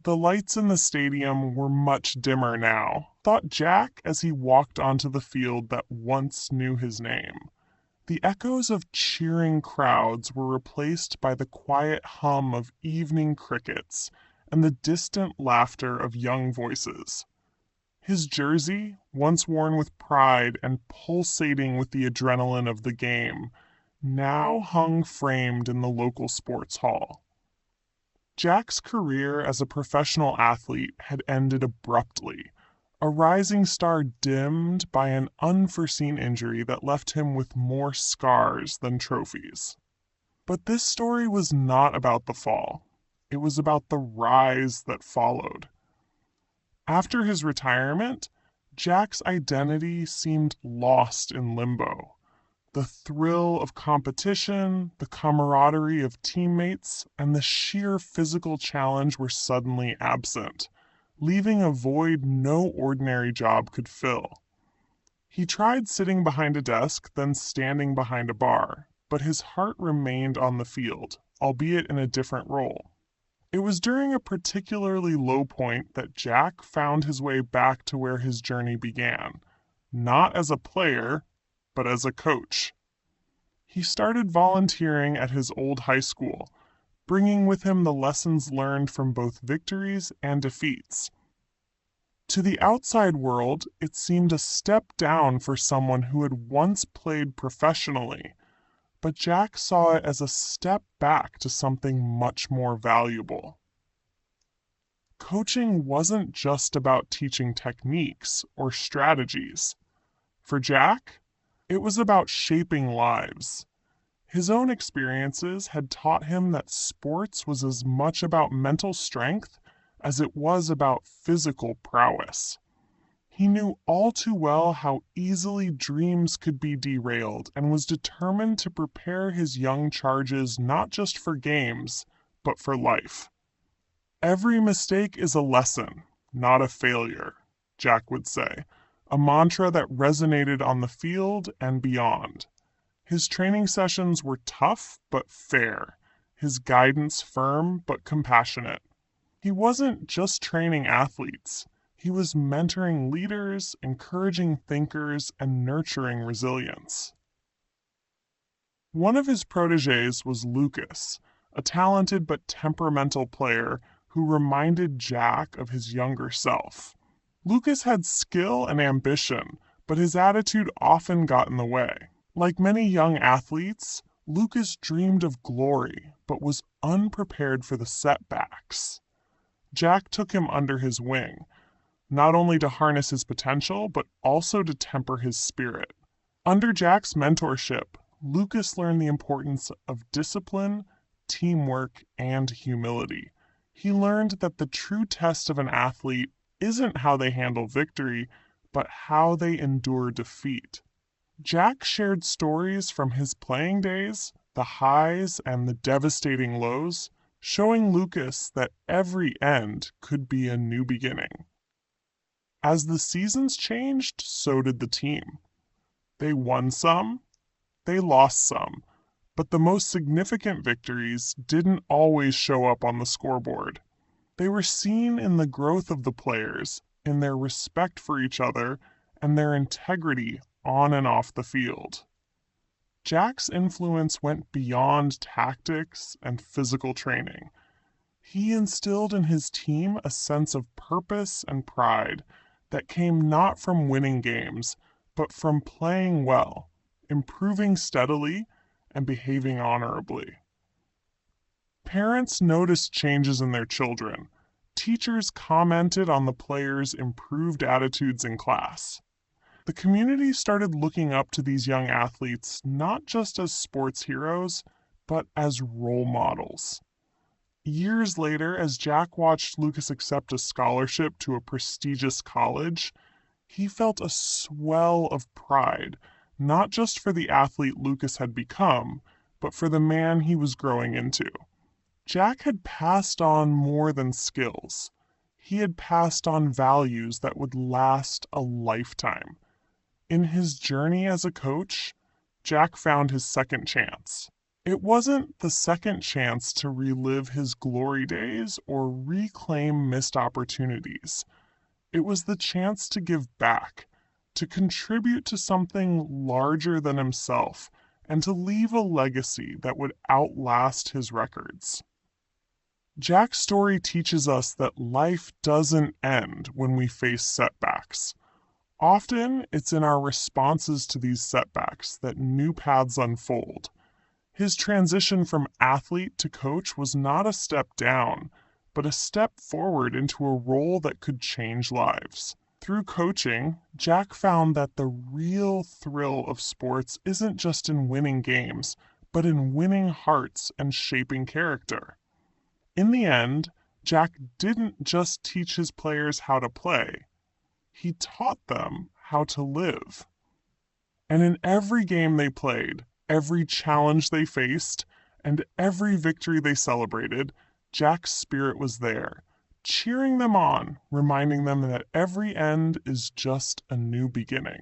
The lights in the stadium were much dimmer now, thought Jack as he walked onto the field that once knew his name. The echoes of cheering crowds were replaced by the quiet hum of evening crickets and the distant laughter of young voices. His jersey, once worn with pride and pulsating with the adrenaline of the game, now hung framed in the local sports hall. Jack's career as a professional athlete had ended abruptly, a rising star dimmed by an unforeseen injury that left him with more scars than trophies. But this story was not about the fall. It was about the rise that followed. After his retirement, Jack's identity seemed lost in limbo. The thrill of competition, the camaraderie of teammates, and the sheer physical challenge were suddenly absent, leaving a void no ordinary job could fill. He tried sitting behind a desk, then standing behind a bar, but his heart remained on the field, albeit in a different role. It was during a particularly low point that Jack found his way back to where his journey began, not as a player, but as a coach. He started volunteering at his old high school, bringing with him the lessons learned from both victories and defeats. To the outside world, it seemed a step down for someone who had once played professionally, but Jack saw it as a step back to something much more valuable. Coaching wasn't just about teaching techniques or strategies. For Jack, it was about shaping lives. His own experiences had taught him that sports was as much about mental strength as it was about physical prowess. He knew all too well how easily dreams could be derailed and was determined to prepare his young charges not just for games, but for life. Every mistake is a lesson, not a failure, Jack would say, a mantra that resonated on the field and beyond. His training sessions were tough but fair, his guidance firm but compassionate. He wasn't just training athletes. He was mentoring leaders, encouraging thinkers, and nurturing resilience. One of his proteges was Lucas, a talented but temperamental player who reminded Jack of his younger self. Lucas had skill and ambition, but his attitude often got in the way. Like many young athletes, Lucas dreamed of glory, but was unprepared for the setbacks. Jack took him under his wing, not only to harness his potential, but also to temper his spirit. Under Jack's mentorship, Lucas learned the importance of discipline, teamwork, and humility. He learned that the true test of an athlete isn't how they handle victory, but how they endure defeat. Jack shared stories from his playing days, the highs and the devastating lows, showing Lucas that every end could be a new beginning. As the seasons changed, so did the team. They won some, they lost some, but the most significant victories didn't always show up on the scoreboard. They were seen in the growth of the players, in their respect for each other, and their integrity on and off the field. Jack's influence went beyond tactics and physical training. He instilled in his team a sense of purpose and pride that came not from winning games, but from playing well, improving steadily, and behaving honorably. Parents noticed changes in their children. Teachers commented on the players' improved attitudes in class. The community started looking up to these young athletes not just as sports heroes, but as role models. Years later, as Jack watched Lucas accept a scholarship to a prestigious college, he felt a swell of pride, not just for the athlete Lucas had become, but for the man he was growing into. Jack had passed on more than skills. He had passed on values that would last a lifetime. In his journey as a coach, Jack found his second chance. It wasn't the second chance to relive his glory days or reclaim missed opportunities. It was the chance to give back, to contribute to something larger than himself, and to leave a legacy that would outlast his records. Jack's story teaches us that life doesn't end when we face setbacks. Often, it's in our responses to these setbacks that new paths unfold. His transition from athlete to coach was not a step down, but a step forward into a role that could change lives. Through coaching, Jack found that the real thrill of sports isn't just in winning games, but in winning hearts and shaping character. In the end, Jack didn't just teach his players how to play, he taught them how to live. And in every game they played, every challenge they faced, and every victory they celebrated, Jack's spirit was there, cheering them on, reminding them that every end is just a new beginning.